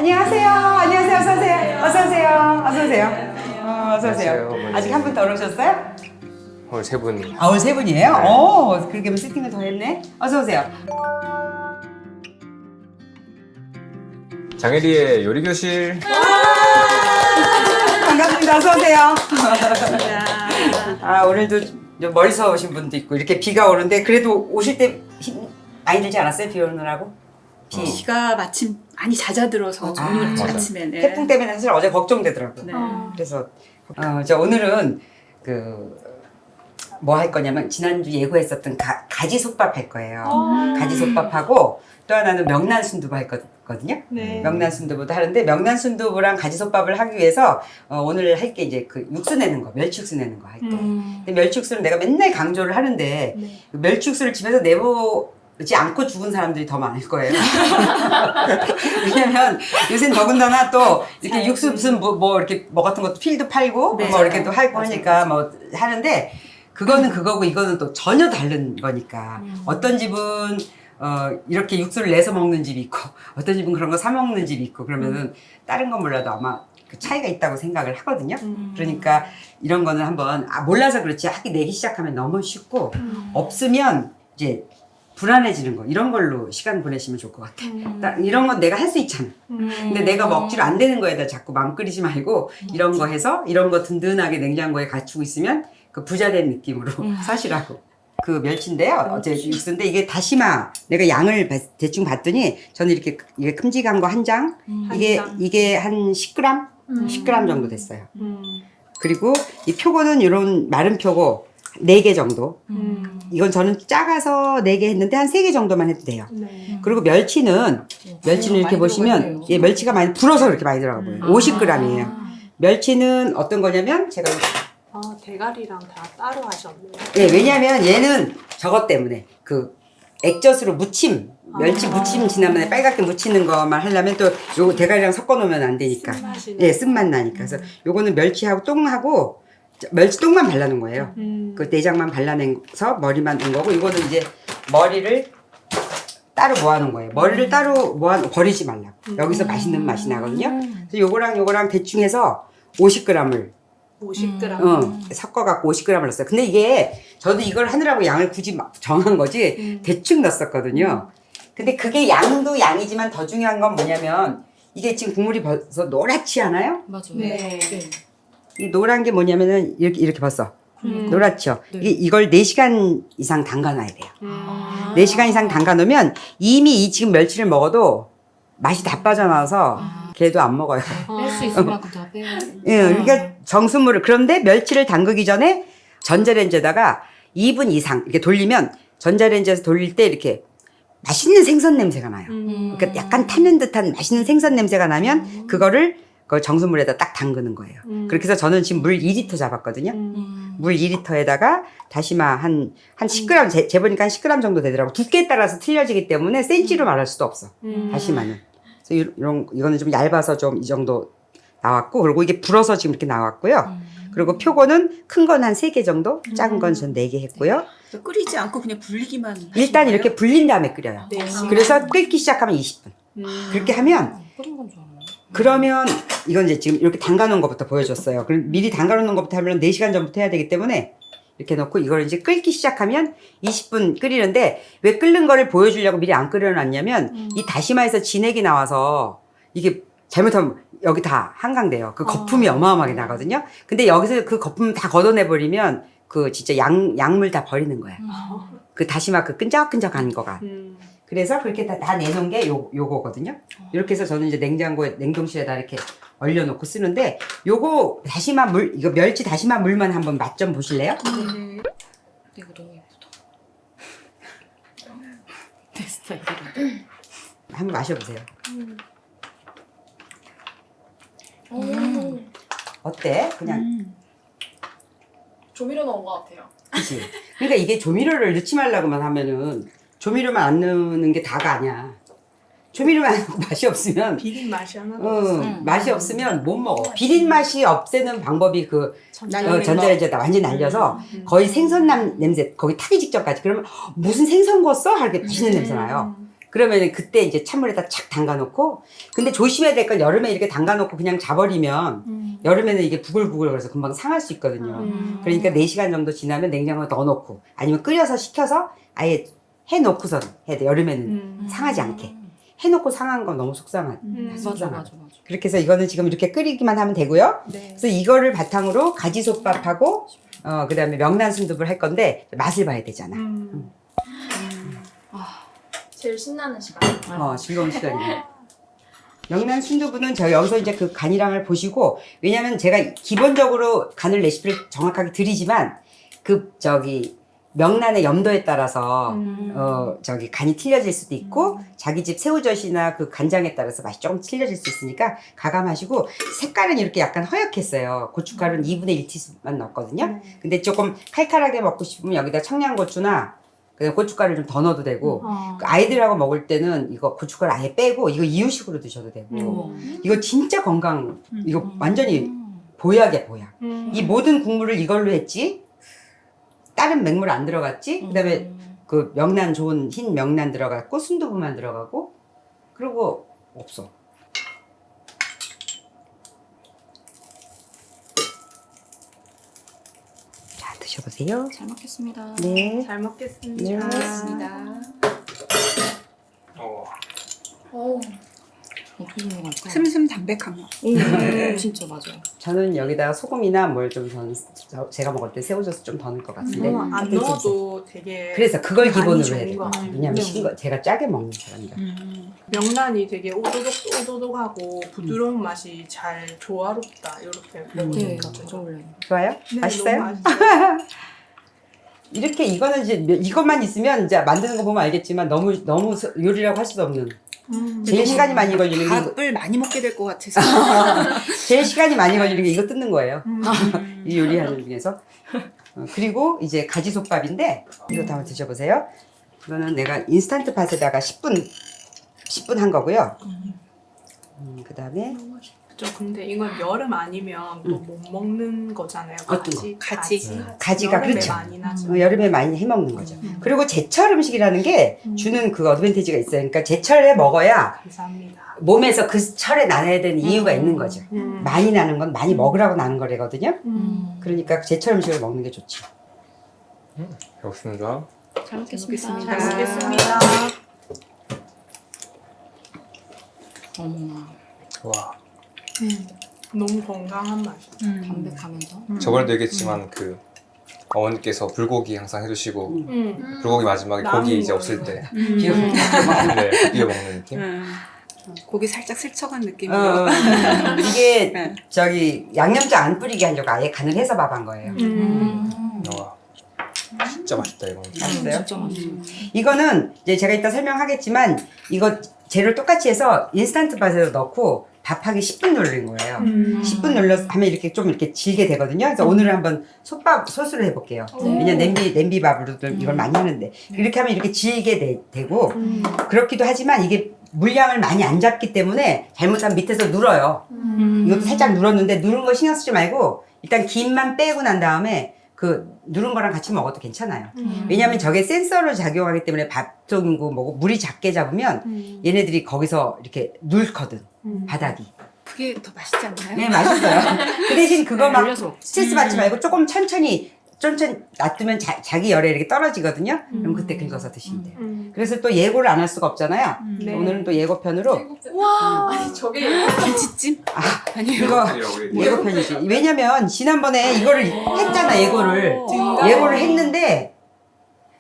안녕하세요. 안녕하세요. 어서 오세요. 어서 오세요. 어서 오세요. 어서 오세요. 안녕하세요. 아직 한 분 더 오셨어요? 오늘 세 분. 아, 오늘 세 분이에요? 네. 그렇게 하면 세팅을 더 했네. 어서 오세요. 장혜리의 요리교실. 반갑습니다. 어서 오세요. 아, 오늘도 좀 멀리서 오신 분도 있고 이렇게 비가 오는데 그래도 오실 때 힘 많이 들지 않았어요? 비 오느라고? 비가 마침 많이 잦아들어서 오늘 맞아. 아침에 네. 태풍 때문에 사실 어제 걱정되더라고요. 네. 그래서 오늘은 뭐 할 거냐면 지난주 예고했었던 가지솥밥 할 거예요. 가지솥밥하고 또 하나는 명란순두부 할 거거든요. 네. 명란순두부도 하는데 명란순두부랑 가지솥밥을 하기 위해서 오늘 할 게 이제 그 육수 내는 거, 멸치육수 내는 거 할 거예요. 근데 멸치육수는 내가 맨날 강조를 하는데 그 멸치육수를 집에서 내보지 않고 죽은 사람들이 더 많을 거예요. 왜냐면 요새는 더군다나 또 이렇게 육수 무슨 뭐 이렇게 뭐 같은 것도 필도 팔고 네. 뭐 이렇게 또 하고 하니까 뭐 하는데 그거는 그거고 이거는 또 전혀 다른 거니까 어떤 집은 이렇게 육수를 내서 먹는 집이 있고 어떤 집은 그런 거 사 먹는 집이 있고 그러면은 다른 건 몰라도 아마 그 차이가 있다고 생각을 하거든요. 그러니까 이런 거는 한번 몰라서 그렇지 하기 내기 시작하면 너무 쉽고 없으면 이제 불안해지는 거 이런 걸로 시간 보내시면 좋을 것 같아. 이런 건 내가 할 수 있잖아. 근데 내가 먹지로 안 되는 거에다 자꾸 마음 끓이지 말고 이런 거 해서 이런 거 든든하게 냉장고에 갖추고 있으면 그 부자 된 느낌으로 사시라고. 그 멸치인데요. 어제 육수인데 이게 다시마 내가 양을 대충 봤더니 저는 이게 큼직한 거 한 장. 이게 한 10g? 10g 정도 됐어요. 그리고 이 표고는 이런 마른 표고 4개 정도. 이건 저는 작아서 4개 했는데 한 3개 정도만 해도 돼요. 그리고 멸치는 이렇게 보시면 멸치가 많이 불어서 그렇게 많이 들어가 보여요. 50g이에요. 멸치는 어떤 거냐면 제가 대가리랑 다 따로 하셨네요. 네, 왜냐면 얘는 저것 때문에 그 액젓으로 무침 멸치 무침 지난번에 빨갛게 무치는 것만 하려면 또 요거 대가리랑 섞어 놓으면 안 되니까 쓴맛이 예, 쓴맛 나니까 그래서 요거는 멸치하고 똥하고 멸치 똥만 발라놓은 거예요. 그 내장만 발라내서 머리만 넣은 거고 이거는 이제 머리를 따로 모아놓은 거예요. 머리를 따로 버리지 말라고. 여기서 맛있는 맛이 나거든요. 그래서 요거랑 대충 해서 50g을 50g. 섞어갖고 50g을 넣었어요. 근데 이게 저도 이걸 하느라고 양을 굳이 막 정한 거지 대충 넣었었거든요. 근데 그게 양도 양이지만 더 중요한 건 뭐냐면 이게 지금 국물이 벌써 노랗지 않아요? 맞아요. 네. 이 노란 게 뭐냐면은 이렇게 벌써 노랗죠. 이걸 4시간 이상 담가놔야 돼요. 4시간 이상 담가놓으면 이미 이 지금 멸치를 먹어도 맛이 다 빠져나와서 걔도 안 먹어요. 뺄 수 있을 만큼 다 빼요. 예, 그러니까 정수물을 그런데 멸치를 담그기 전에 전자레인지에다가 2분 이상 이렇게 돌리면 전자레인지에서 돌릴 때 이렇게 맛있는 생선 냄새가 나요. 그러니까 약간 타는 듯한 맛있는 생선 냄새가 나면 그거를 그 정수물에다 딱 담그는 거예요. 그렇게 해서 저는 지금 물 2리터 잡았거든요. 물 2리터에다가 다시마 한 10g, 재보니까 한 10g 정도 되더라고. 두께에 따라서 틀려지기 때문에 센치로 말할 수도 없어. 다시마는. 그래서 이거는 좀 얇아서 좀 이 정도 나왔고, 그리고 이게 불어서 지금 이렇게 나왔고요. 그리고 표고는 큰 건 한 3개 정도, 작은 건 전 4개 했고요. 끓이지 않고 그냥 불리기만. 일단 이렇게 불린 다음에 끓여요. 네. 그래서 끓기 시작하면 20분. 그렇게 하면 끓인 건 좋아요. 그러면 이건 이제 지금 이렇게 담가놓은 것부터 보여줬어요. 그럼 미리 담가놓는 것부터 하면 4시간 전부터 해야 되기 때문에 이렇게 넣고 이걸 이제 끓기 시작하면 20분 끓이는데 왜 끓는 거를 보여주려고 미리 안 끓여놨냐면 이 다시마에서 진액이 나와서 이게 잘못하면 여기 다 한강돼요. 그 거품이 어마어마하게 나거든요. 근데 여기서 그 거품 다 걷어내버리면 그 진짜 약물 다 버리는 거야. 그 다시마 그 끈적끈적한 거가. 그래서 그렇게 다 내놓은 게 요거거든요. 이렇게 해서 저는 이제 냉동실에다 이렇게 얼려놓고 쓰는데 요거 다시마 이거 멸치 다시마 물만 한번 맛 좀 보실래요? 이거 너무 예쁘다. 내 스타일이라. 한번 마셔보세요. 어때? 그냥 조미료 넣은 것 같아요. 그치? 그러니까 이게 조미료를 넣지 말라고만 하면은 조미료만 안 넣는 게 다가 아니야. 조미료만 넣고 맛이 없으면 비린 맛이 하나도 없어요. 맛이 없으면 못 먹어. 비린 맛이 없애는 방법이 그 전자레인지에다 완전히 날려서 거의 생선 냄새 거기 타기 직전까지 그러면 무슨 생선 구웠어? 하게 맛있는 냄새 나요. 그러면 그때 이제 찬물에다 착 담가놓고, 근데 조심해야 될 건 여름에 이렇게 담가놓고 그냥 자버리면 여름에는 이게 부글부글 그래서 금방 상할 수 있거든요. 그러니까 4시간 정도 지나면 냉장고에 넣어놓고 아니면 끓여서 식혀서 아예 해놓고선 해야 돼. 여름에는 상하지 않게. 해놓고 상한 건 너무 속상하다. 맞아. 그렇게 해서 이거는 지금 이렇게 끓이기만 하면 되고요. 네. 그래서 이거를 바탕으로 가지솥밥하고 그다음에 명란 순두부를 할 건데 맛을 봐야 되잖아. 제일 신나는 시간. 즐거운 시간이에요. 명란 순두부는 제가 여기서 이제 그 간이랑을 보시고, 왜냐면 제가 기본적으로 간을 레시피를 정확하게 드리지만 명란의 염도에 따라서 간이 틀려질 수도 있고 자기 집 새우젓이나 그 간장에 따라서 맛이 조금 틀려질 수 있으니까 가감하시고, 색깔은 이렇게 약간 허옇겠어요. 고춧가루는 2분의 1티스푼만 넣었거든요. 근데 조금 칼칼하게 먹고 싶으면 여기다 청양고추나 그냥 고춧가루를 좀 더 넣어도 되고, 그 아이들하고 먹을 때는 이거 고춧가루 아예 빼고 이거 이유식으로 드셔도 되고, 이거 진짜 건강, 이거 완전히 보약이야, 보약. 이 모든 국물을 이걸로 했지, 다른 맹물 안 들어갔지, 그 다음에 그 명란, 좋은 흰 명란 들어갔고 순두부만 들어가고, 그리고 없어. 자, 드셔보세요. 잘 먹겠습니다. 네. 잘 먹겠습니다. 네. 어떻게 먹을까? 슴슴 담백한 맛. 진짜 맞아요. 저는 여기다가 소금이나 뭘 좀 제가 먹을 때 새우젓을 좀 더 넣을 것 같은데. 안 넣어도 되게 그래서 그걸 간이 기본으로 좋은 해야 돼요. 것 같아요. 왜냐면 제가 짜게 먹는 사람이라. 명란이 되게 오도독하고 부드러운 맛이 잘 조화롭다. 이렇게 네, 먹으니까 잘 어울려요. 좋아요? 네, 맛있어요? 너무 맛있어요. 이렇게 이거는 이제 이것만 있으면 이제 만드는 거 보면 알겠지만 너무 요리라고 할 수도 없는. 제일 시간이 많이 걸리는 게 밥을 많이 먹게 될 것 같아서. 제일 시간이 많이 걸리는 게 이거 뜯는 거예요. 이 요리하는 중에서. 그리고 이제 가지솥밥인데 이것도 한번 드셔보세요. 이거는 내가 인스턴트 팟에다가 10분 한 거고요. 그 다음에 저 근데 이건 여름 아니면 또 못 먹는 거잖아요. 어떤 가지가 여름에 그렇죠. 많이 나죠. 여름에 많이 해 먹는 거죠. 그리고 제철 음식이라는 게 주는 그 어드밴티지가 있어요. 그러니까 제철에 먹어야 감사합니다. 몸에서 그 철에 나야 되는 이유가 있는 거죠. 많이 나는 건 많이 먹으라고 나는 거래거든요. 그러니까 제철 음식을 먹는 게 좋죠. 배고프습니다. 잘 먹겠습니다. 잘 먹겠습니다. 어머나. 와. 너무 건강한 맛이에요. 담백하면서. 저번에도 얘기했지만 그 어머니께서 불고기 항상 해주시고 음. 불고기 마지막에 남은 고기 이제 거예요. 없을 때 비벼 네, 비벼 먹는 느낌. 고기 살짝 슬쩍한 느낌으로. 이게 네. 양념장 안 뿌리게 하려고 아예 간을 해서 밥한 거예요. 와. 진짜 맛있다 이거. 맛있어요? 진짜 맛있어요. 이거는 이제 제가 이따 설명하겠지만 이거 재료 똑같이 해서 인스턴트 팟에서 넣고 밥하기 10분 누르는 거예요. 10분 눌러서 하면 이렇게 좀 이렇게 질게 되거든요. 그래서 오늘은 한번 소스를 해볼게요. 네. 왜냐면 냄비밥으로 이걸 많이 하는데 이렇게 하면 이렇게 질게 되고 그렇기도 하지만 이게 물량을 많이 안 잡기 때문에 잘못하면 밑에서 눌어요. 이것도 살짝 눌었는데 누른 거 신경 쓰지 말고 일단 김만 빼고 난 다음에 그 누른 거랑 같이 먹어도 괜찮아요. 왜냐면 저게 센서로 작용하기 때문에 밥통이고 뭐고 물이 작게 잡으면 얘네들이 거기서 이렇게 눌거든. 바닥이. 그게 더 맛있지 않나요? 네, 맛있어요. 그 대신 그거 막 올려서 먹지. 스트레스 받지 말고 조금 천천히 놔두면 자기 열에 이렇게 떨어지거든요. 그럼 그때 긁어서 드시면 돼요. 그래서 또 예고를 안 할 수가 없잖아요. 네. 오늘은 또 예고편으로 와, 저게 김치찜? 아니요. 이거 예고편이지. 왜냐면 지난번에 이거를 했잖아, 예고를. 예고를 했는데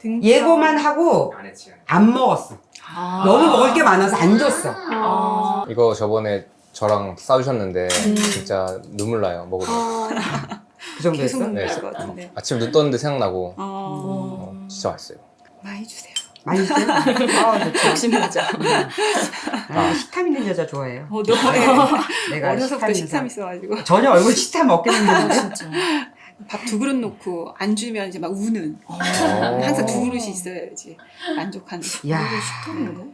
예고만 하고 안 했지. 안 먹었어. 너무 먹을 게 많아서 안 줬어. 이거 저번에 저랑 싸우셨는데 진짜 눈물 나요 먹으면. 그 정도 계속 했어? 먹을 네. 것 같은데. 아침 눈 떴는데 생각나고 진짜 맛있어요. 많이 주세요. 많이 줬어요? 좋죠. 욕심내자. 식탐 있는 여자 좋아해요. 내가 어려서부터 있는 식탐 사람. 있어가지고 전혀 얼굴 식탐 없겠는데. 진짜. 밥 2그릇 놓고 안 주면 이제 막 우는. 항상 2그릇이 있어야지 만족하는. 이야, 식탐인데?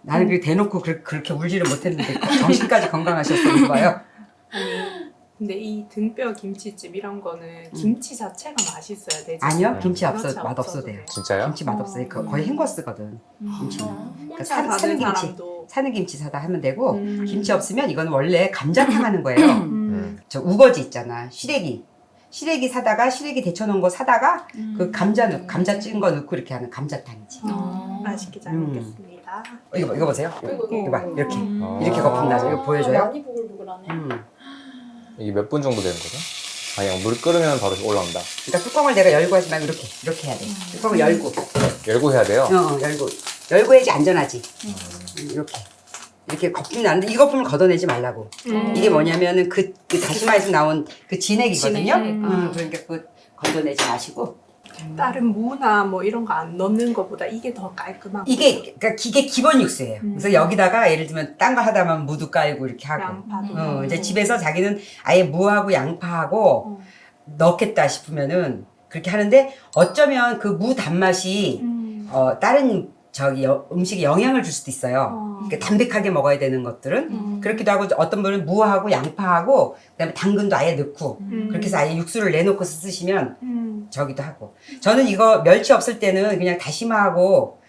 나는 그렇게 대놓고 그렇게 울지를 못했는데 정신까지 건강하셨었나 봐요. 근데 이 등뼈 김치찜 이런 거는 김치 자체가 맛있어야 되지. 아니요, 김치 그렇지 없어 맛 없어도 없어도 돼요. 진짜요? 김치 맛 없어요. 거의 헹궈 쓰거든. 김치는. 혼자 사는 사는 김치. 사람도 사는 김치 사다 하면 되고 음. 김치 없으면 이건 원래 감자탕 하는 거예요. 저 우거지 있잖아. 시래기 사다가 시래기 데쳐놓은 거 사다가 그 감자 찐 거 넣고 이렇게 하는 감자탕이지. 맛있게 잘 먹겠습니다. 이거 보세요. 이거 봐 이렇게 어. 이렇게 거품 나죠. 이거 보여줘요. 많이 부글부글하네. 이게 몇 분 정도 되는 거죠? 아, 그냥 물 끓으면 바로 올라온다. 그러니까 뚜껑을 내가 열고 하지 말고 이렇게 해야 돼. 뚜껑을 열고 열고 해야 돼요? 열고 해야지 안전하지. 이렇게 거품이 나는데 이 거품을 걷어내지 말라고. 이게 뭐냐면은 그 다시마에서 나온 그 진액이거든요. 진액. 그러니까 그 걷어내지 마시고. 다른 무나 뭐 이런 거 안 넣는 것보다 이게 더 깔끔하고 이게 기본 육수예요. 그래서 여기다가 예를 들면 딴 거 하다 보면 무도 깔고 이렇게 하고. 양파도 이제 집에서 자기는 아예 무하고 양파하고 넣겠다 싶으면은 그렇게 하는데 어쩌면 그 무 단맛이 다른 음식에 영향을 줄 수도 있어요. 그러니까 담백하게 먹어야 되는 것들은 그렇기도 하고 어떤 분은 무하고 양파하고 그다음에 당근도 아예 넣고 그렇게 해서 아예 육수를 내놓고서 쓰시면 저기도 하고 저는 이거 멸치 없을 때는 그냥 다시마하고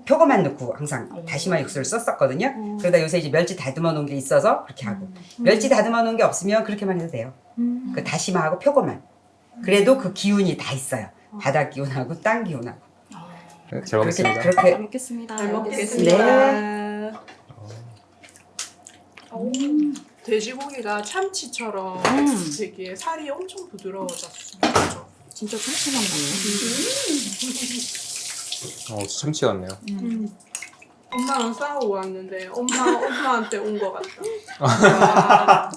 표고만 넣고 항상 다시마 육수를 썼었거든요. 그러다 요새 이제 멸치 다듬어 놓은 게 있어서 그렇게 하고 멸치 다듬어 놓은 게 없으면 그렇게만 해도 돼요. 그 다시마하고 표고만. 그래도 그 기운이 다 있어요. 바다 기운하고 땅 기운하고. 잘 먹겠습니다. 잘 그렇게 먹겠습니다. 잘 먹겠습니다. 네. 돼지고기가 참치처럼 되게 살이 엄청 부드러워졌어. 그죠? 진짜 참치만 나네. 참치 같네요. 엄마랑 싸우고 왔는데 엄마한테 온 것 같다.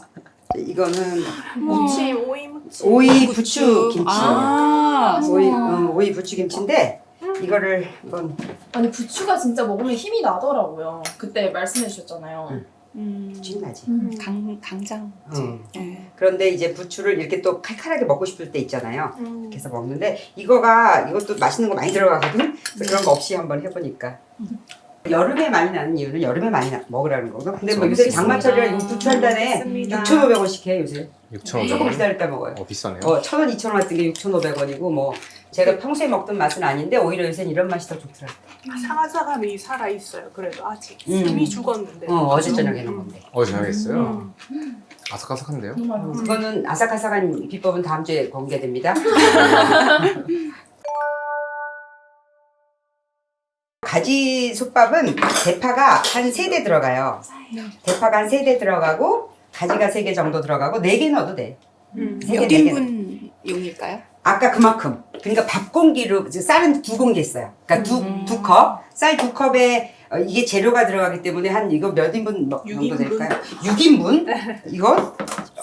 이거는 무침, 오이 무침. 오이 부추 김치. 아, 오이 부추 김치인데 이거를 한번 아니 부추가 진짜 먹으면 힘이 나더라고요. 그때 말씀해 주셨잖아요. 신나지. 강장. 네. 그런데 이제 부추를 이렇게 또 칼칼하게 먹고 싶을 때 있잖아요. 이렇게 해서 먹는데 이것도 맛있는 거 많이 들어가거든. 그래서 그런 거 없이 한번 해보니까. 여름에 많이 나는 이유는 여름에 많이 먹으라는 거고. 근데 뭐 요새 장마철이라 이거 부추 한 단에 6,500원씩 해 요새. 6,500원. 조금 기다렸다 먹어요. 비싸네요. 1,000원, 2,000원 같은 게 6,500원이고 뭐 제가 평소에 먹던 맛은 아닌데 오히려 요새는 이런 맛이 더 좋더라고요. 상하사감이 살아있어요. 그래도 아직. 이미 죽었는데. 어제 저녁에 넣은 건데. 잘했어요. 아삭아삭한데요? 그거는 아삭아삭한 비법은 다음 주에 공개됩니다. 가지 솥밥은 대파가 한 3대 들어가요. 대파가 한 3대 들어가고 가지가 3개 정도 들어가고 4개 넣어도 돼. 몇 4개. 인분 용일까요? 아까 그만큼. 그러니까 밥 공기로 쌀은 2공기 했어요. 그러니까 두 컵. 쌀 2컵에 이게 재료가 들어가기 때문에 한 이거 몇 인분 정도 6인분. 될까요? 6인분? 이거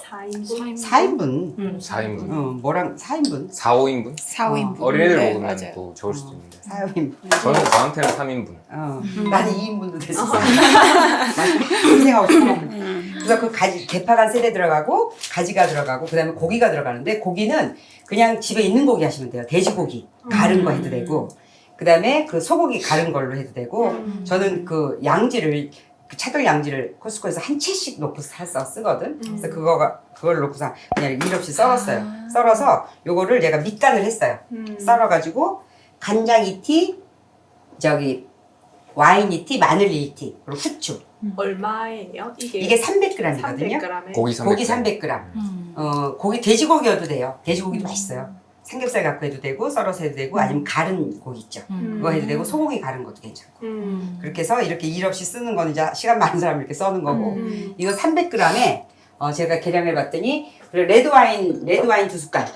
4인분. 4인분. 4인분. 뭐랑 4인분? 4, 5인분? 4, 5인분. 어린애들 네, 먹으면 맞아요. 또 적을 수도 있는데. 4인분. 저한테는 3인분. 나는 2인분도 됐어. 생각하고 싶어 먹는. 그래서 그 대파가 3대 들어가고 가지가 들어가고 그다음에 고기가 들어가는데 고기는 그냥 집에 있는 고기 하시면 돼요. 돼지고기 가른 거 해도 되고 그다음에 그 소고기 가른 걸로 해도 되고 저는 그 양지를 그 차돌 양지를 코스코에서 한 채씩 놓고 사서 쓰거든. 그래서 그걸 놓고서 그냥 일 없이 썰었어요. 썰어서 요거를 제가 밑간을 했어요. 썰어가지고 간장 2티, 와인 2티, 마늘 1티, 그리고 후추. 얼마예요? 이게 300g이거든요. 300g에 고기 300g. 고기 300g. 고기 돼지고기여도 돼요. 돼지고기도 맛있어요. 삼겹살 갖고 해도 되고 썰어서 해도 되고 아니면 가른 고기 있죠. 그거 해도 되고 소고기 가른 것도 괜찮고. 그렇게 해서 이렇게 일 없이 쓰는 거는 이제 시간 많은 사람 이렇게 써는 거고. 이거 300g에 제가 계량해 봤더니 레드와인 2숟갈.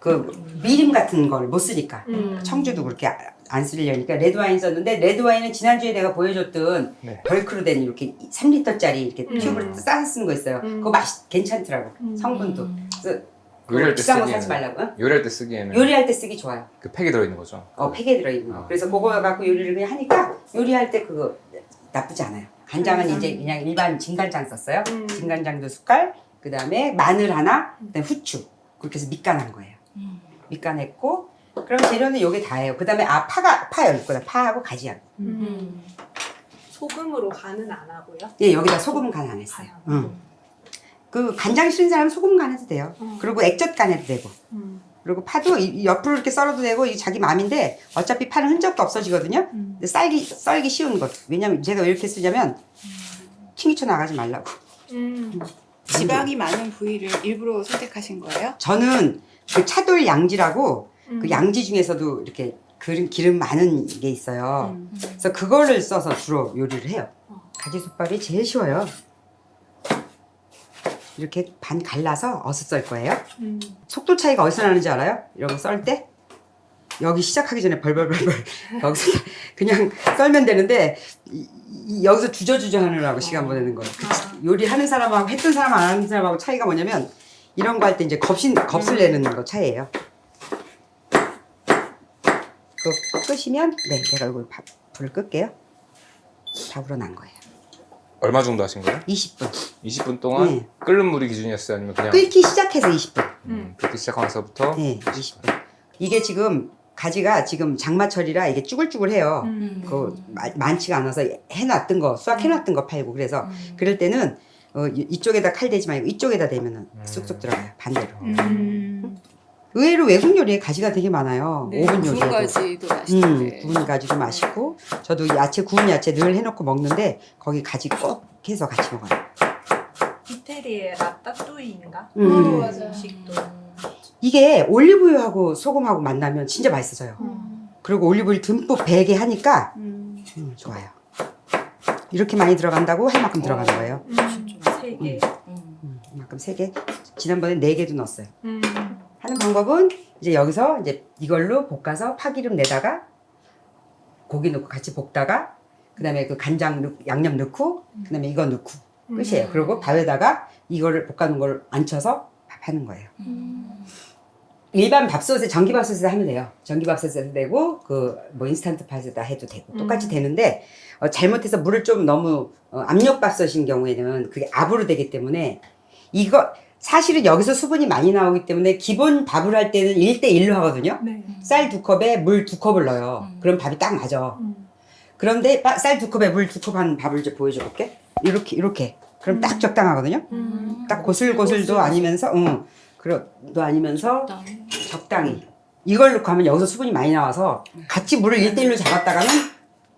그 미림 같은 걸 못 쓰니까 청주도 그렇게 안 쓰려니까 레드와인 썼는데 레드와인은 지난주에 내가 보여줬던 벌크로 된 이렇게 3리터짜리 이렇게 튜브를 싸서 쓰는 거 있어요. 그거 괜찮더라고. 성분도. 그래서 요리할 때 비싼 거 쓰기에는 사지 말라고. 응? 요리할 때 쓰기에는 요리할 때 쓰기 좋아요. 그 팩이 들어있는 거죠. 팩에 들어있는 거. 그래서 그거 갖고 요리를 그냥 하니까 요리할 때 그거 나쁘지 않아요. 간장은 이제 그냥 일반 진간장 썼어요. 진간장 2숟갈, 그 다음에 마늘 하나, 그 다음에 후추. 그렇게 해서 밑간한 거예요. 밑간했고, 그럼 재료는 요게 다예요. 그 다음에 파가 여기 있구나. 파하고 가지하고. 소금으로 간은 안 하고요? 예, 여기다 소금은 간 안 했어요. 그 간장 싫은 사람은 소금 간해도 돼요. 그리고 액젓 간해도 되고. 그리고 파도 이 옆으로 이렇게 썰어도 되고 이 자기 마음인데 어차피 파는 흔적도 없어지거든요. 근데 썰기 쉬운 것. 왜냐면 제가 왜 이렇게 쓰냐면 튕기쳐 나가지 말라고. 지방이 많은 부위를 일부러 선택하신 거예요? 저는 그 차돌 양지라고 그 양지 중에서도 이렇게 기름 많은 게 있어요. 그래서 그거를 써서 주로 요리를 해요. 가지솥밥이 제일 쉬워요. 이렇게 반 갈라서 어슷 썰 거예요. 속도 차이가 어디서 나는지 알아요? 이런 거 썰 때? 여기 시작하기 전에 벌벌벌벌 여기서 그냥 썰면 되는데 여기서 주저주저 하느라고 시간 보내는 거예요. 요리하는 사람하고 했던 사람 안 하는 사람하고 차이가 뭐냐면 이런 거 할 때 이제 겁을 내는 거 차이예요. 그거 끄시면 네, 내가 이거 불을 끌게요. 다 불어난 거예요. 얼마 정도 하신 거예요? 20분. 20분 동안 네. 끓는 물이 기준이었어요? 아니면 그냥 끓기 시작해서 20분. 끓기 시작하면서부터 네, 20분. 이게 지금 가지가 지금 장마철이라 이게 쭈글쭈글해요. 많지가 않아서 해놨던 거, 수확해놨던 거 팔고 그래서 그럴 때는 이쪽에다 칼 대지 말고 이쪽에다 대면은 쑥쑥 들어가요. 반대로. 의외로 외국 요리에 가지가 되게 많아요. 네, 오븐 구운 요리에도. 가지도 맛있는데. 구운 가지도 맛있고 저도 야채 구운 야채 늘 해놓고 먹는데 거기 가지 꼭 해서 같이 먹어요. 이태리의 라따뚜이인가? 맞아요. 음식도. 이게 올리브유하고 소금하고 만나면 진짜 맛있어져요. 그리고 올리브유 듬뿍 배게 하니까 좋아요. 이렇게 많이 들어간다고 할 만큼 들어가는 거예요. 3개. 이만큼 3개. 지난번에 4개도 넣었어요. 하는 방법은 이제 여기서 이제 이걸로 볶아서 파기름 내다가 고기 넣고 같이 볶다가 그다음에 그 간장 양념 넣고 그다음에 이거 넣고 끝이에요. 그리고 밥에다가 이거를 볶아놓은 걸 앉혀서 밥하는 거예요. 일반 밥솥에 전기밥솥에다 하면 돼요. 전기밥솥에도 되고 그 뭐 인스턴트 팟에다 해도 되고 똑같이 되는데 잘못해서 물을 좀 너무 압력밥솥인 경우에는 그게 압으로 되기 때문에 이거 사실은 여기서 수분이 많이 나오기 때문에 기본 밥을 할 때는 1대1로 하거든요. 네. 쌀 2컵에 물 2컵을 넣어요. 그럼 밥이 딱 맞아. 그런데 쌀 2컵에 물 2컵 한 밥을 이제 보여줘 볼게. 이렇게. 그럼 딱 적당하거든요. 딱 고슬고슬도 아니면서, 그도 아니면서 적당히. 이걸 넣고 하면 여기서 수분이 많이 나와서 같이 물을 1대1로 잡았다가는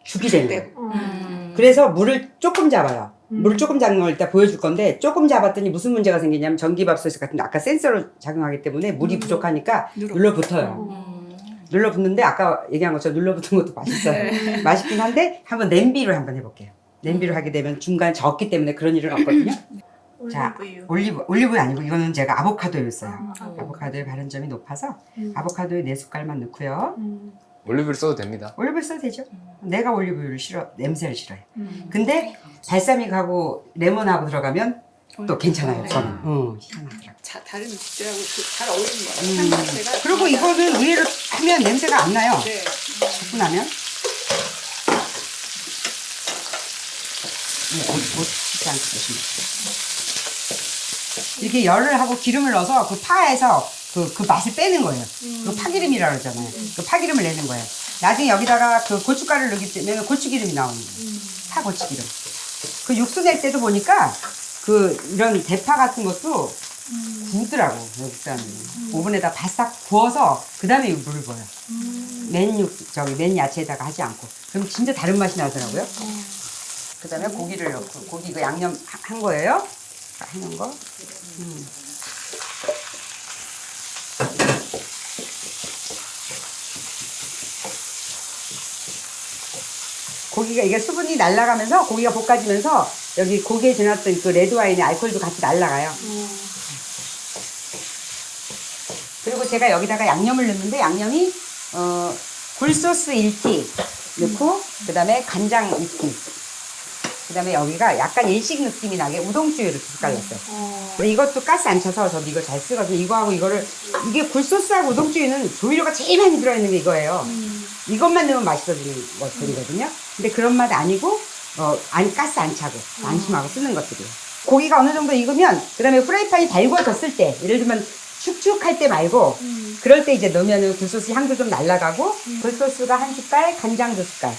죽이 되는 거예요. 그래서 물을 조금 잡아요. 물을 조금 잡는 걸 일단 보여줄 건데 조금 잡았더니 무슨 문제가 생기냐면 전기밥솥 같은데 아까 센서로 작용하기 때문에 물이 부족하니까 눌러붙어요. 눌러붙는데 아까 얘기한 것처럼 눌러붙은 것도 맛있어요. 맛있긴 한데 한번 냄비로 한번 해볼게요. 냄비로 하게 되면 중간에 젖기 때문에 그런 일은 없거든요. 자, 올리브유 아니고 이거는 제가 아보카도를 써요. 아보카도에 바른 점이 높아서 아보카도에 4숟갈만 넣고요. 올리브를 써도 됩니다. 올리브유 써도 되죠. 내가 올리브유를 냄새를 싫어해요. 근데 발사믹하고 레몬하고 들어가면 또 괜찮아요. 저는. 희한하더라고요. 다른 음식들하고 잘 어울리는 것 같아요. 향 자체가. 그리고 이거는 의외로 하면 냄새가 안 나요. 네. 볶고 나면. 못 튀지 않게 조심해. 이렇게 열을 하고 기름을 넣어서 그 파에서 그 맛을 빼는 거예요. 그 파기름이라고 그러잖아요. 그 파기름을 내는 거예요. 나중에 여기다가 그 고춧가루를 넣기 때문에 고추기름이 나오는 거예요. 파 고추기름. 그 육수 낼 때도 보니까 그 이런 대파 같은 것도 구우더라고, 외국 사람들은. 오븐에다 바싹 구워서 그 다음에 물을 부어요. 맨 야채에다가 하지 않고. 그럼 진짜 다른 맛이 나더라고요. 그 다음에 고기를 넣고, 고기 그 양념 한 거예요. 해놓은 거. 고기가 이게 수분이 날아가면서 고기가 볶아지면서 여기 고기에 지났던 그 레드와인의 알코올도 같이 날아가요. 그리고 제가 여기다가 양념을 넣는데 양념이 굴소스 1티 넣고 그 다음에 간장 2티 그 다음에 여기가 약간 일식 느낌이 나게 우동주유를 2숟갈 넣었어요. 근데 이것도 가스 안 차서 저도 이거 잘 쓰거든요. 이거하고 이거를 이게 굴소스하고 우동주유는 조미료가 제일 많이 들어있는 게 이거예요. 이것만 넣으면 맛있어지는 것들이거든요. 근데 그런 맛 아니고 가스 안 차고 안심하고 쓰는 것들이에요. 고기가 어느 정도 익으면 그 다음에 프라이팬이 달궈졌을 때 예를 들면 축축할 때 말고 그럴 때 이제 넣으면 굴소스 향도 좀 날아가고 굴소스가 1숟갈, 간장 2숟갈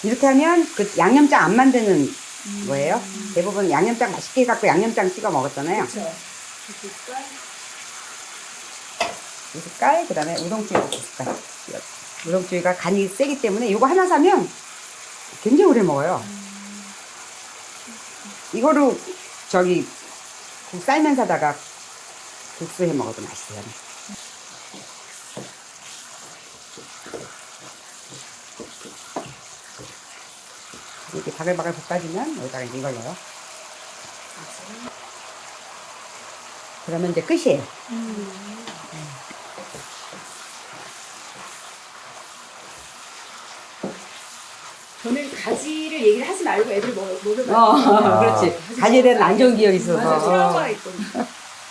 이렇게 하면 그 양념장 안 만드는 거예요. 대부분 양념장 맛있게 해갖고 양념장 찍어 먹었잖아요. 그렇죠. 두 숟갈, 그 다음에 우동주의 두 숟갈. 우동주의가 간이 세기 때문에 이거 하나 사면 굉장히 오래 먹어요. 이거로 저기 국 쌀면 사다가 국수 해 먹어도 맛있어요. 이렇게 바글바글 볶아주면 여기다가 이걸 넣어요. 그러면 이제 끝이에요. 저는 가지를 얘기를 하지 말고 애들 먹을 말. 그렇지. 가지에 대한 안 좋은 기억이 있어서. 맞아, 트라우마가 있거든요.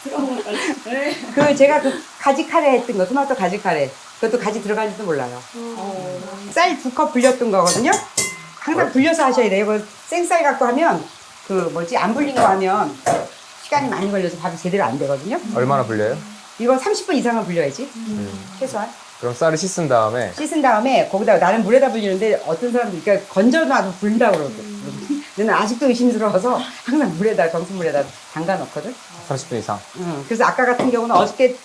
트라우마가. 네. 그 제가 그 가지 카레 했던 거, 토마토 가지 카레. 그것도 가지 들어간지도 몰라요. 쌀 2컵 불렸던 거거든요. 항상 불려서 하셔야 돼요. 이거 생쌀 갖고 하면 그 뭐지 안 불린 거 하면 시간이 많이 걸려서 밥이 제대로 안 되거든요. 얼마나 불려요? 이거 30분 이상은 불려야지. 최소한. 그럼 쌀을 씻은 다음에 씻은 다음에 거기다 나는 물에다 불리는데 어떤 사람들 그러니까 건져놔도 불린다고 그러거든. 나는 아직도 의심스러워서 항상 물에다 정수물에다 담가 놓거든. 30분 이상. 그래서 아까 같은 경우는 어저께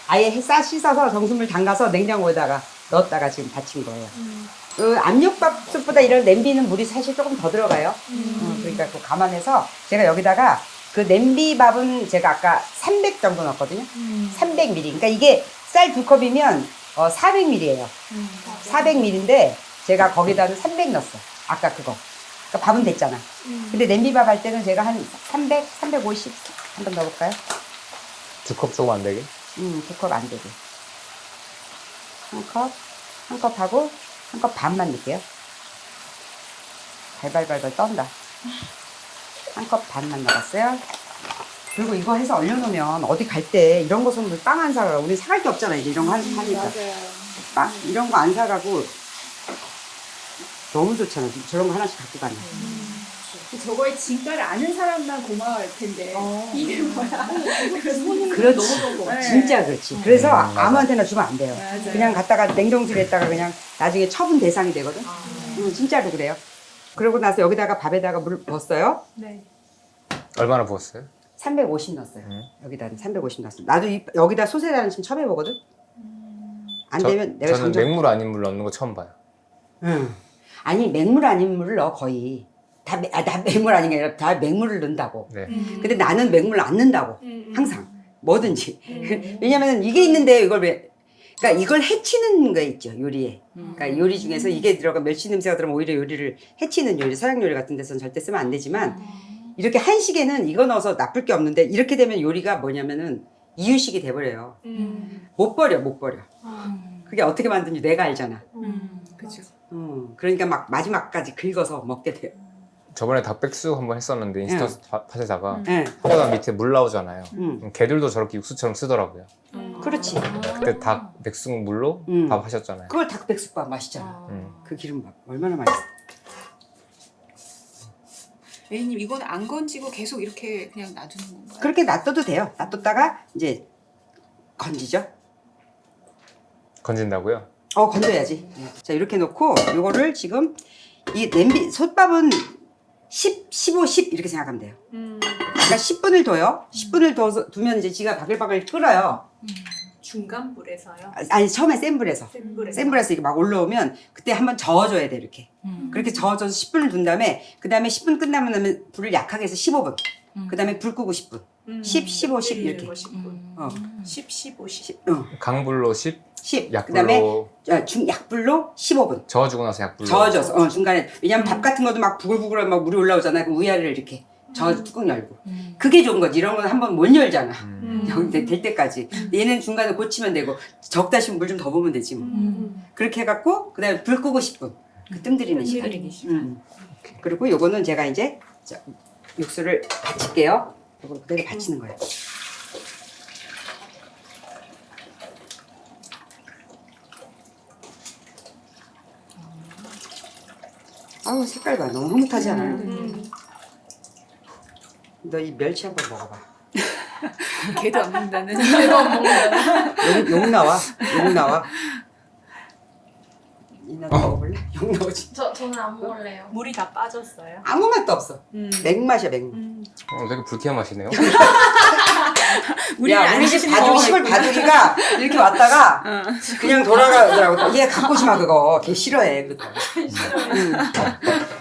아예 싹 씻어서 정수물 담가서 냉장고에다가 넣었다가 지금 받친 거예요. 그 압력밥솥보다 이런 냄비는 물이 사실 조금 더 들어가요. 그러니까 그거 감안해서 제가 여기다가 그 냄비밥은 제가 아까 300 정도 넣었거든요. 300ml. 그러니까 이게 쌀 2컵이면 400ml예요. 400ml인데 제가 거기다는 300 넣었어. 아까 그거. 그러니까 밥은 됐잖아. 근데 냄비밥 할 때는 제가 한 300, 350 한번 넣어볼까요? 2컵 조금 안 되게? 2컵 안 되게. 한 컵 하고, 한 컵 반만 넣을게요. 발발발발 떤다. 한 컵 반만 넣었어요. 그리고 이거 해서 얼려놓으면 어디 갈 때 이런 거 손으로 빵 안 사가고, 우리 사갈 게 없잖아, 이제 이런 거 하니까. 맞아요. 빵, 이런 거 안 사가고, 너무 좋잖아. 저런 거 하나씩 갖고 가면. 저거의 진가를 아는 사람만 고마워할 텐데 이게 뭐야? 그렇지. 네. 진짜 그렇지. 그래서 아무한테나 주면 안 돼요. 맞아요. 그냥 갖다가 냉동실에 했다가 그냥 나중에 처분 대상이 되거든. 진짜로 그래요. 그러고 나서 여기다가 밥에다가 물을 부었어요. 네. 얼마나 부었어요? 350 넣었어요. 여기다 350 넣었어요. 나도 여기다 소세다는 지금 처음 해보거든. 안 되면 내가 저는 맹물 아닌 물 넣는 거 처음 봐요. 아니 맹물 아닌 물을 넣어 거의. 다 맹물 아닌 게 아니라 다 맹물을 넣는다고. 네. 근데 나는 맹물 안 넣는다고. 항상. 뭐든지. 왜냐면 이게 있는데 이걸 왜 그러니까 이걸 해치는 거 있죠 요리에. 그러니까 요리 중에서 이게 들어가 멸치 냄새가 들어가면 오히려 요리를 해치는 요리, 서양 요리 같은 데서는 절대 쓰면 안 되지만 이렇게 한식에는 이거 넣어서 나쁠 게 없는데 이렇게 되면 요리가 뭐냐면은 이유식이 돼버려요. 못 버려. 그게 어떻게 만드는지 내가 알잖아. 그렇죠. 그러니까 막 마지막까지 긁어서 먹게 돼요. 저번에 닭백숙 한번 했었는데 인스턴트 팟에다가 네. 하고 나면 밑에 물 나오잖아요. 음. 개들도 저렇게 육수처럼 쓰더라고요. 그렇지. 그때 닭 백숙 물로 밥 하셨잖아요. 그걸 닭백숙밥 맛있잖아. 음. 그 기름밥 얼마나 맛있어. A님 이건 안 건지고 계속 이렇게 그냥 놔두는 건가요? 그렇게 놔둬도 돼요. 놔뒀다가 이제 건지죠. 건진다고요? 건져야지. 자 이렇게 놓고 요거를 지금 이 냄비 솥밥은 10, 15, 10 이렇게 생각하면 돼요. 그러니까 10분을 둬요. 10분을 두면 이제 지가 바글바글 끓어요. 중간 불에서요. 아니 처음에 센 불에서. 센 불에서. 이게 막 올라오면 그때 한번 저어줘야 돼 이렇게. 그렇게 저어줘서 10분을 둔 다음에 그 다음에 10분 끝나면 불을 약하게 해서 15분. 그 다음에 불 끄고 10분. 10, 15, 10 이렇게. 10, 15, 10. 강불로 10, 10. 그 다음에 약불로 약불로 15분. 저어주고 나서 약불로 저어줘서 중간에 왜냐면 밥 같은 것도 막 부글부글 막 물이 올라오잖아요. 그럼 위아래를 이렇게 저어서 뚜껑 열고 그게 좋은 거지. 이런 건 한번 못 열잖아. 여기 될 때까지. 얘는 중간에 고치면 되고 적다시면 물 좀 더 부으면 되지 뭐. 그렇게 해갖고 그다음에 불 끄고 10분. 그 뜸 들이는 시간. 그리고 요거는 제가 이제 육수를 받칠게요. 요거 그대로 받치는 거예요. 아우 색깔 봐. 너무 흐뭇하지 않아요? 너 이 멸치 한번 먹어봐. 걔도 안 먹는다는. 욕 나와. 민나 먹어볼래? 영 넣어지. 저는 안 먹을래요. 물이 다 빠졌어요. 아무 맛도 없어. 맥맛이야 맥맛. 되게 불쾌한 맛이네요. 우리 야, 우리 집 바둑이 시골 바둑이가 이렇게 왔다가 그냥 돌아가더라고. 얘 갖고 싶어 그거. 걔 싫어해. 그렇다고. 응.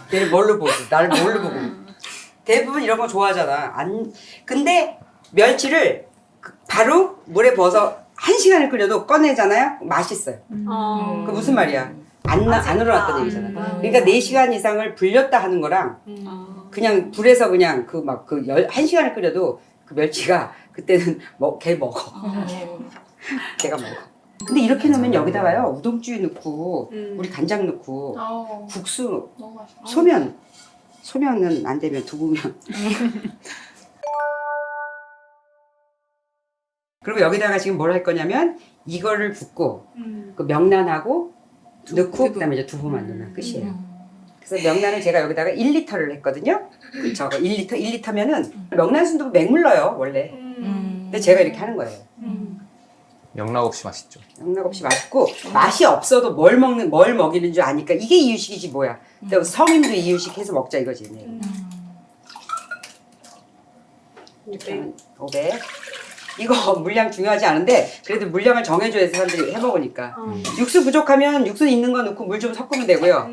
걔를 뭘로 보고 나를 뭘로 보고. 대부분 이런 거 좋아하잖아. 근데 멸치를 바로 물에 부어서 1시간을 끓여도 꺼내잖아요. 맛있어요. 그 무슨 말이야? 안 우러났다는 얘기잖아. 그러니까 4시간 이상을 불렸다 하는 거랑 그냥 불에서 그냥 그 막 1시간을 끓여도 그 멸치가 그때는 걔 먹어. 걔가 먹어. 근데 이렇게 넣으면 여기다가요 우동주에 넣고 우리 간장 넣고 국수 너무 맛있어. 소면은 안 되면 두부면. 그리고 여기다가 지금 뭘 할 거냐면 이거를 붓고 그 명란하고 넣고 그다음에 이제 두부만 넣으면 끝이에요. 그래서 명란을 제가 여기다가 1리터를 했거든요. 저거 1리터면은 명란 순두부 맹물 넣어요 원래. 근데 제가 이렇게 하는 거예요. 영락 없이 맛있죠. 영락 없이 맛있고 맛이 없어도 뭘 먹이는 줄 아니까 이게 이유식이지 뭐야. 근데 성인도 이유식 해서 먹자 이거지. 네. 500. 이거 물량 중요하지 않은데 그래도 물량을 정해줘야 사람들이 해먹으니까. 육수 부족하면 육수 있는 거 넣고 물 좀 섞으면 되고요.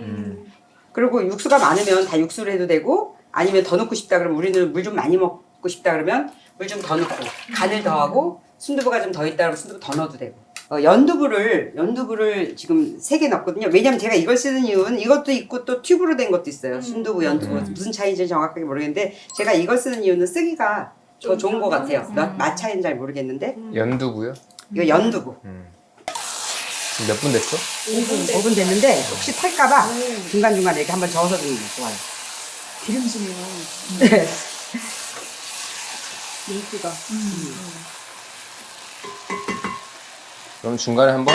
그리고 육수가 많으면 다 육수를 해도 되고 아니면 더 넣고 싶다 그러면 우리는 물 좀 많이 먹고 싶다 그러면 물 좀 더 넣고 간을 더 하고 순두부가 좀 더 있다 그러면 순두부 더 넣어도 되고. 연두부를 지금 3개 넣었거든요. 왜냐면 제가 이걸 쓰는 이유는 이것도 있고 또 튜브로 된 것도 있어요. 순두부, 연두부 무슨 차이인지 정확하게 모르겠는데 제가 이걸 쓰는 이유는 쓰기가 더 좋은 것 같아요. 맛 차이는 잘 모르겠는데 연두부요? 이거 연두부. 지금 몇 분 됐죠? 5분 됐는데 혹시 탈까봐 중간중간에 이렇게 한번 저어서 주는 게 좋아요. 기름지네요. 네. 민트가. 그럼 중간에 한번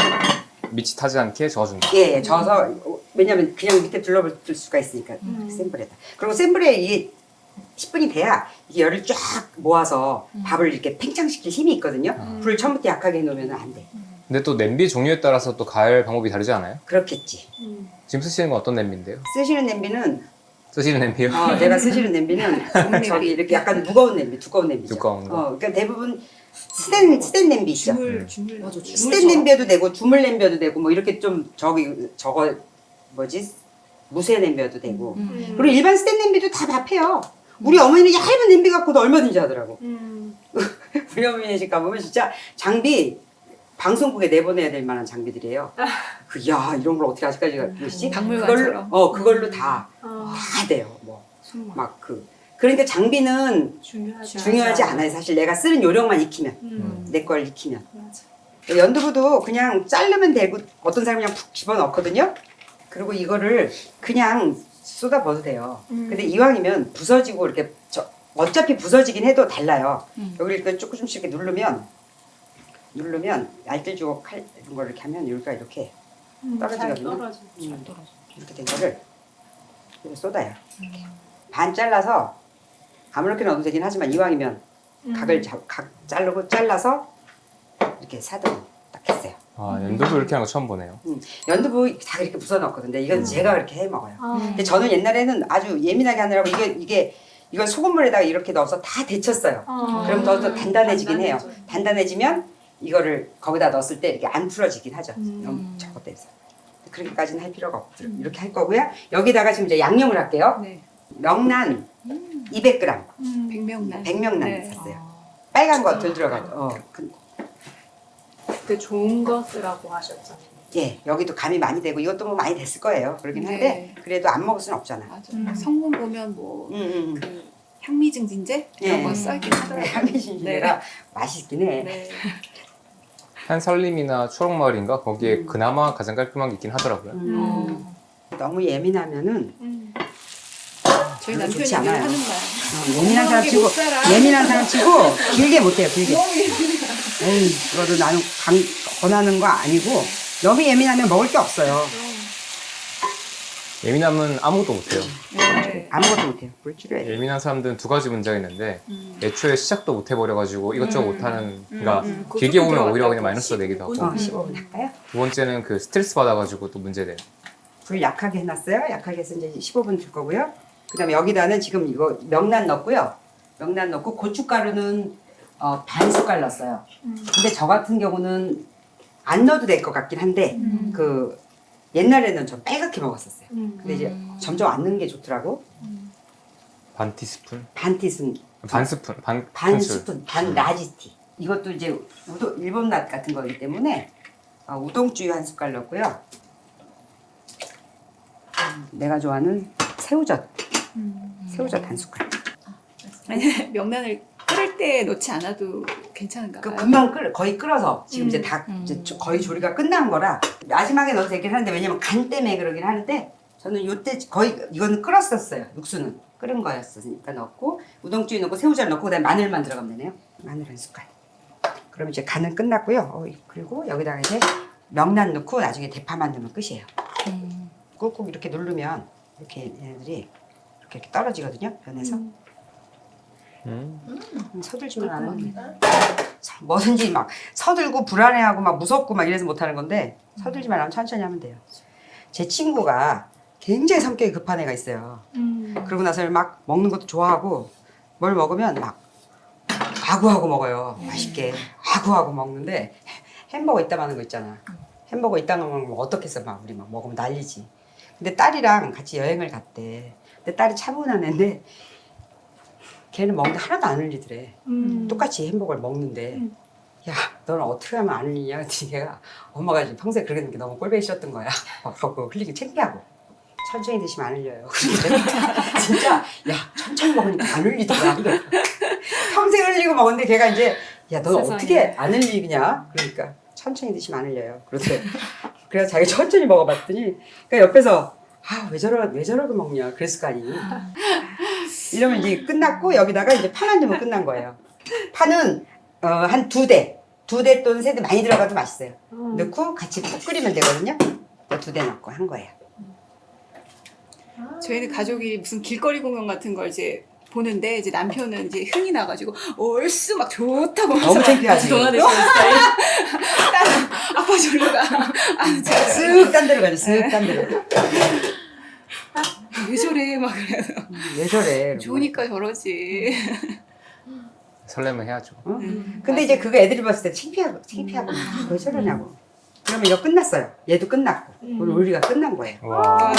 밑이 타지 않게 저어준다. 예, 저어서 왜냐면 그냥 밑에 둘러붙을 수가 있으니까 센 불에다. 그리고 센 불에 이게 10분이 돼야 이게 열을 쫙 모아서 밥을 이렇게 팽창시킬 힘이 있거든요. 불을 처음부터 약하게 해놓으면 안 돼. 근데 또 냄비 종류에 따라서 또 가열 방법이 다르지 않아요? 그렇겠지. 지금 쓰시는 건 어떤 냄비인데요? 쓰시는 냄비는 쓰시는 냄비요? 내가 쓰시는 냄비는 저기 이렇게 약간 무거운 냄비, 두꺼운 냄비죠. 두꺼운 거. 그러니까 대부분 스텐 냄비 있죠. 주물 맞아. 스텐 냄비여도 되고 주물 냄비여도 되고 뭐 이렇게 좀 저거 뭐지 무쇠 냄비여도 되고. 그리고 일반 스텐 냄비도 다 밥해요. 우리 어머니는 얇은 냄비 갖고도 얼마든지 하더라고. 우리 어머니 집 가보면 진짜 장비 방송국에 내보내야 될 만한 장비들이에요. 야 이런 걸 어떻게 아직까지 그러시지? 박물관처럼. 그걸로 다 돼요. 뭐 막 그러니까 장비는 중요하지 않아요. 사실 내가 쓰는 요령만 익히면 내 걸 익히면. 연두부도 그냥 자르면 되고 어떤 사람은 그냥 푹 집어넣거든요. 그리고 이거를 그냥 쏟아버도 돼요. 근데 이왕이면 부서지고 이렇게 어차피 부서지긴 해도 달라요. 여기를 이렇게 조금씩 이렇게 누르면 알뜰 주고 칼 이런 걸 이렇게 하면 여기가 이렇게 떨어지거든요. 이렇게 된 거를 이렇게 쏟아요. 반 잘라서 아무렇게나 넣어도 되긴 하지만 이왕이면 각을 잘라서 이렇게 사드로 딱 했어요. 연두부 이렇게 하는 거 처음 보네요. 연두부 다 이렇게 부숴 넣거든요. 이건 제가 그렇게 해 먹어요. 근데 저는 옛날에는 아주 예민하게 하느라고 이걸 소금물에다가 이렇게 넣어서 다 데쳤어요. 그럼 더 단단해지긴 해요. 단단해지면 이거를 거기다 넣었을 때 이게 안 풀어지긴 하죠. 너무 저것돼서 그렇게까지는 할 필요가 없고 이렇게 할 거고요. 여기다가 지금 이제 양념을 할게요. 네. 명란 200g, 백명란. 백명란 네. 샀어요. 빨간 거 덜 들어가죠. 그때 좋은 거 쓰라고 하셨잖아요. 예, 여기도 감이 많이 되고 이것도 뭐 많이 됐을 거예요. 그러긴 한데 네. 그래도 안 먹을 수는 없잖아. 맞아. 성분 보면 뭐 그 향미증진제 이런 거 써있긴 하더라고요. 향미진제라 맛있긴 해. 네. 한살림이나 초록마을인가 거기에 그나마 가장 깔끔한 게 있긴 하더라고요. 너무 예민하면은 저희 별로 남편이 좋지 늘 않아요. 하는 말. 예민한 사람 치고 예민한 사람 치고 길게 못해요. 길게. 에이, 그거도 나는 권하는 거 아니고 너무 예민하면 먹을 게 없어요. 예민하면 아무것도 못해요. 네. 아무것도 못해요. 물 줄여야 돼. 예민한 사람들은 두 가지 문제가 있는데 애초에 시작도 못 해버려가지고 이것저것 못하는 그러니까 길게 보면 오히려 그냥 마이너스가 되기도 하고 15분 할까요? 두 번째는 그 스트레스 받아가지고 또 문제돼요. 불 약하게 해놨어요. 약하게 해서 이제 15분 둘 거고요. 그다음에 여기다는 지금 이거 명란 넣고요. 명란 넣고 고춧가루는 반 숟갈 넣었어요. 근데 저 같은 경우는 안 넣어도 될 것 같긴 한데 그 옛날에는 좀 빨갛게 먹었었어요. 근데 이제 점점 안 넣는 게 좋더라고. 반 티스푼? 반 티스푼, 반 스푼? 반 반 큰술. 스푼, 반 라지티. 이것도 이제 일본 맛 같은 거기 때문에 우동주유 한 숟갈 넣고요. 내가 좋아하는 새우젓, 새우젓 한 숟갈. 아니 명란을 끓일 때 넣지 않아도 괜찮은가요? 그 금방 거의 끓어서 지금 이제 다 이제 거의 조리가 끝난 거라 마지막에 넣어도 되긴 하는데 왜냐면 간 때문에 그러긴 하는데 저는 요때 거의 이거는 끓었었어요. 육수는 끓은 거였으니까 넣고 우동주유 넣고 새우젓 넣고 그다음에 마늘만 들어가면 되네요. 마늘 한 숟갈. 그럼 이제 간은 끝났고요. 그리고 여기다가 이제 명란 넣고 나중에 대파만 넣으면 끝이에요. 꾹꾹 이렇게 누르면 이렇게 얘네들이 이렇게 떨어지거든요. 변해서. 서둘지만 않으면 뭐든지 막 서들고 불안해하고 막 무섭고 막 이래서 못하는 건데 서들지만 않으면 천천히 하면 돼요. 제 친구가 굉장히 성격이 급한 애가 있어요. 그러고 나서 막 먹는 것도 좋아하고 뭘 먹으면 막 아구아구 먹어요. 맛있게 아구아구 먹는데 햄버거 이따 마는 거 있잖아. 햄버거 이따 먹으면 어떻겠어. 막 우리 막 먹으면 난리지. 근데 딸이랑 같이 여행을 갔대. 근데 딸이 차분한 애인데 걔는 먹는데 하나도 안 흘리더래. 똑같이 햄버거를 먹는데 야 너는 어떻게 하면 안 흘리냐 그랬더니 걔가 엄마가 지금 평소에 그렇게 하는 게 너무 꼴보기 싫었던 거야. 막 그거 흘리기 창피하고 천천히 드시면 안 흘려요. 진짜 야 천천히 먹으니까 안 흘리더라. 평생 흘리고 먹었는데 걔가 이제 야 너는 어떻게 안 흘리냐 그러니까 천천히 드시면 안 흘려요. 그러더래. 그래서 자기 천천히 먹어봤더니 그러니까 옆에서 왜 저러고 먹냐 그랬을 거 아니. 이러면 이제 끝났고 여기다가 이제 파 한 점은 끝난 거예요. 파는 한 2대 또는 3대 많이 들어가도 맛있어요. 넣고 같이 푹 끓이면 되거든요. 2대 넣고 한 거예요. 저희는 가족이 무슨 길거리 공연 같은 걸 이제 보는데 이제 남편은 이제 흥이 나가지고 얼쑤 막 좋다고 너무 창피하지. 동안에 스타일. 아빠 절로 가. 쓱 딴 데로 가죠. 쓱 딴 데로. 왜 저래 막 그래서 왜 저래. 좋으니까 저러지. 설레면 해야죠. 근데 이제 그거 애들이 봤을 때 창피하고 왜 저러냐고. 그러면 이거 끝났어요. 얘도 끝났고 오늘 우리가 끝난 거예요. 와.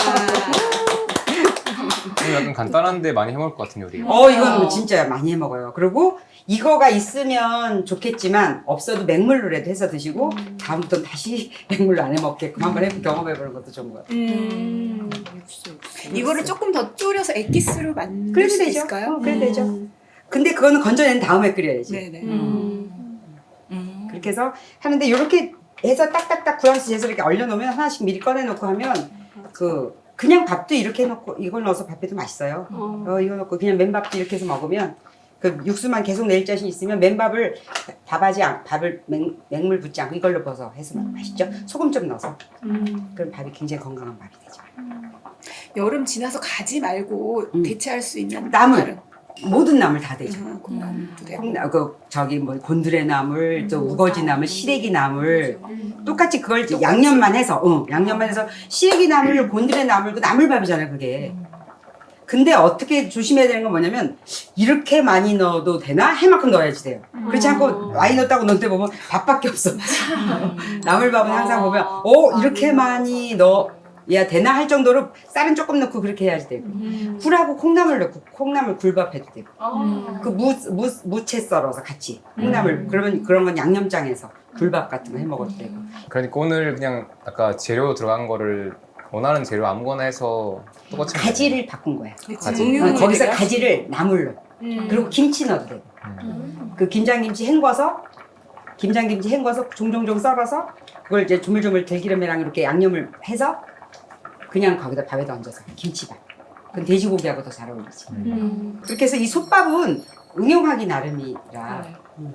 이거 약간 간단한데 많이 해먹을 것 같은 요리예요. 이건 진짜 많이 해 먹어요. 그리고 이거가 있으면 좋겠지만 없어도 맹물로라도 해서 드시고 다음부터는 다시 맹물로 안 해 먹게끔 한번 경험해보는 것도 좋은 것 같아요. 이거를 조금 더 졸여서 액기스로 만들 그래도 수 되죠. 있을까요? 그래도 되죠. 근데 그거는 건져낸 다음에 끓여야지. 네네. 그렇게 해서 하는데 이렇게 해서 딱딱딱 구황씨 해서 이렇게 얼려놓으면 하나씩 미리 꺼내놓고 하면 그냥 밥도 이렇게 해놓고 이걸 넣어서 밥해도 맛있어요. 이거 넣고 그냥 맨밥도 이렇게 해서 먹으면 그 육수만 계속 낼 자신 있으면 맨밥을 밥을 맹물 붓지 않고 이걸로 벗어 해서 맛있죠. 소금 좀 넣어서 그럼 밥이 굉장히 건강한 밥이 되죠. 여름 지나서 가지 말고 대체할 수 있는 나물 모든 나물 다 되죠. 콩나물도 되고. 곤드레 나물, 또 우거지 나물, 시래기 나물 똑같이 그걸 양념만 해서 시래기 나물, 곤드레 나물 그 나물밥이잖아요 그게. 근데 어떻게 조심해야 되는 건 뭐냐면 이렇게 많이 넣어도 되나? 해만큼 넣어야지 돼요. 그렇지 않고 많이 넣었다고 넣을 때 보면 밥밖에 없어. 나물밥은 항상 보면 이렇게 많이 넣어야 되나 할 정도로 쌀은 조금 넣고 그렇게 해야지 되고 굴하고 콩나물 넣고 콩나물 굴밥 해도 되고 그 무채 썰어서 같이 콩나물 그러면 그런 건 양념장에서 굴밥 같은 거 해 먹어도 되고. 그러니까 오늘 그냥 아까 재료 들어간 거를 원하는 재료 아무거나 해서 똑같이 가지를 바꾼 거야. 가지. 거기서 가지를 나물로 그리고 김치 넣어도 되고 그 김장김치 헹궈서 종종종 썰어서 그걸 이제 조물조물 들기름이랑 이렇게 양념을 해서 그냥 거기다 밥에다 얹어서 김치밥. 그건 돼지고기하고 더 잘 어울리지. 그렇게 해서 이 솥밥은 응용하기 나름이라.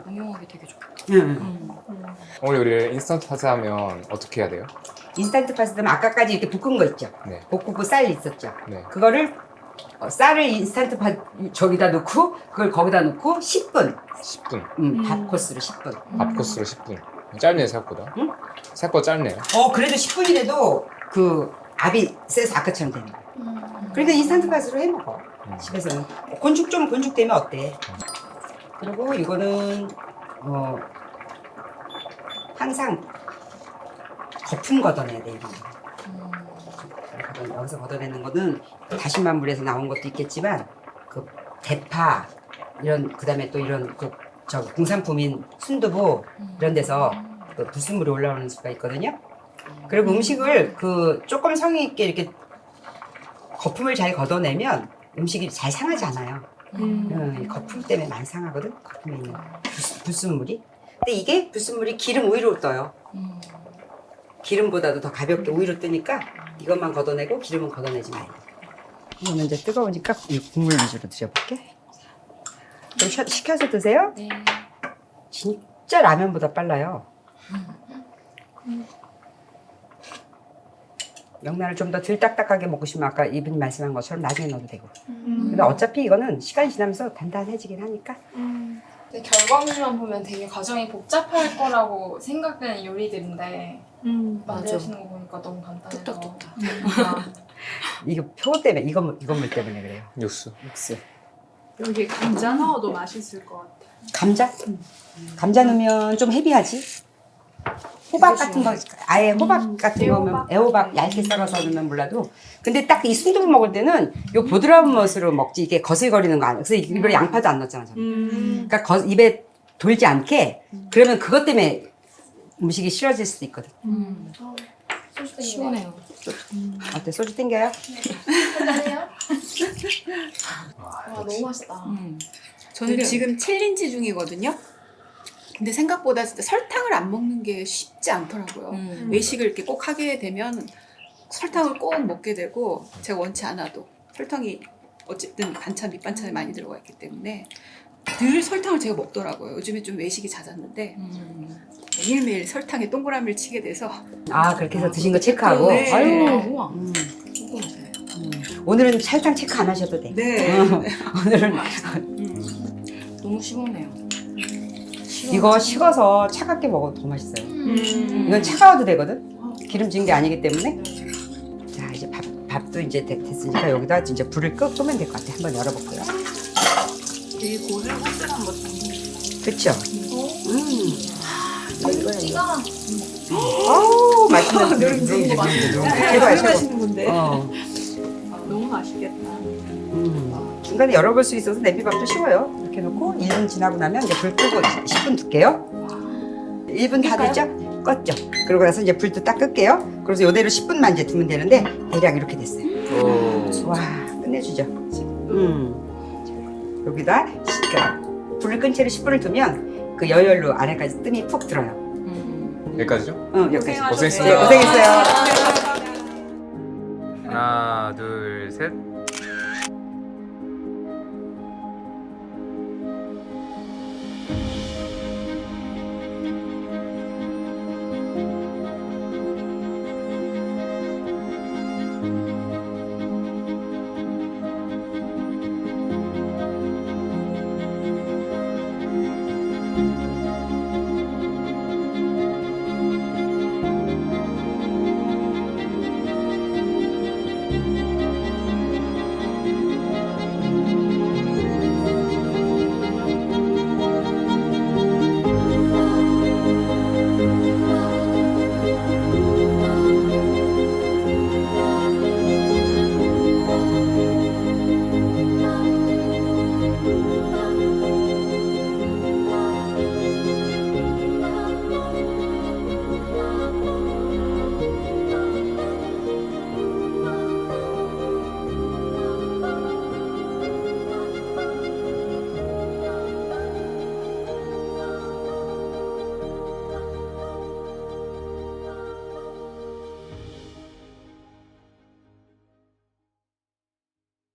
응용하기 되게 좋겠다. 오늘 요리를 인스턴트 파스타 하면 어떻게 해야 돼요? 인스턴트 파스타는 아까까지 이렇게 볶은 거 있죠. 네. 볶고 쌀 있었죠. 네. 그거를 쌀을 인스턴트 저기다 넣고 그걸 거기다 넣고 10분. 10분. 밥 코스로 10분. 밥 코스로 10분. 짧네요 생각보다. 응? 생각보다 짧네요. 그래도 10분이라도 압이 세서 아까처럼 되는 거야. 그러니까 인스턴트 팥으로 해 먹어. 집에서는 건축 좀 건축되면 어때? 그리고 이거는 항상 거품 걷어내야 돼 이거. 여기서 걷어내는 거는 다시마 물에서 나온 것도 있겠지만 그 대파 이런 그다음에 또 이런 저 공산품인 순두부 이런 데서 그 불순물이 올라오는 수가 있거든요. 그리고 음식을 그 조금 성의 있게 이렇게 거품을 잘 걷어내면 음식이 잘 상하지 않아요. 이 거품 때문에 많이 상하거든. 거품에 있는 불순물이. 근데 이게 불순물이 기름 우위로 떠요. 기름보다도 더 가볍게 우위로 뜨니까 이것만 걷어내고 기름은 걷어내지 말고. 이거는 이제 뜨거우니까 이 국물 위주로 드셔볼게. 좀 식혀서 드세요. 네. 진짜 라면보다 빨라요. 명란을 좀 더 덜 딱딱하게 먹고 싶으면 아까 이분이 말씀한 것처럼 나중에 넣어도 되고. 근데 어차피 이거는 시간이 지나면서 단단해지긴 하니까. 근데 결과물만 보면 되게 과정이 복잡할 거라고 생각되는 요리들인데 만드시는 거 보니까 너무 간단해서 뚝딱뚝딱. 이거 표 때문에 이것물 때문에 그래요. 육수. 여기 감자 넣어도 맛있을 것 같아. 감자? 감자 넣으면 좀 헤비하지? 호박 같은 거, 아예 호박 같은 거면 애호박 얇게 썰어서 넣으면 몰라도. 근데 딱 이 순두부 먹을 때는 요 보드라운 맛으로 먹지, 이게 거슬거리는 거 아니야. 그래서 일부러 양파도 안 넣었잖아, 저는. 그러니까 입에 돌지 않게, 그러면 그것 때문에 음식이 싫어질 수도 있거든. 소주 시원해요. 어때? 소주 땡겨요? 괜찮아요? 와 너무 맛있다. 저는 지금 챌린지 중이거든요. 근데 생각보다 진짜 설탕을 안 먹는 게 쉽지 않더라고요. 외식을 이렇게 꼭 하게 되면 설탕을 꼭 먹게 되고 제가 원치 않아도 설탕이 어쨌든 반찬 밑반찬에 많이 들어가 있기 때문에 늘 설탕을 제가 먹더라고요. 요즘에 좀 외식이 잦았는데 매일매일 설탕에 동그라미를 치게 돼서 아, 그렇게 해서 드신 거 체크하고. 네. 아유, 우와. 오늘은 설탕 체크 안 하셔도 돼. 네. 오늘은 너무 시원해요. 이거 식어서 차갑게 먹어도 더 맛있어요. 이건 차가워도 되거든. 기름진 게 아니기 때문에. 자, 이제 밥도 이제 됐으니까 여기다 이제 불을 끄면 될 것 같아. 한번 열어볼게요. 되게 고슬고슬한 것 같네. 그렇죠? 이거 어우, 맛있는 최고야, 최고. 하시는 건데. 너무 맛있겠다. 중간에 열어볼 수 있어서 냄비밥도 쉬워요. 이렇게 놓고 1분 지나고 나면 이제 불 끄고 10분 둘게요. 1분 다 됐죠? 껐죠? 그러고 나서 이제 불도 딱 끌게요. 그래서 이대로 10분만 이제 두면 되는데 대략 이렇게 됐어요. 와, 끝내주죠. 여기다 불을 끈 채로 10분을 두면 그 여열로 안에까지 뜸이 푹 들어요. 여기까지죠? 여기까지. 고생했습니다. 네, 고생했어요. 하나, 둘, 셋.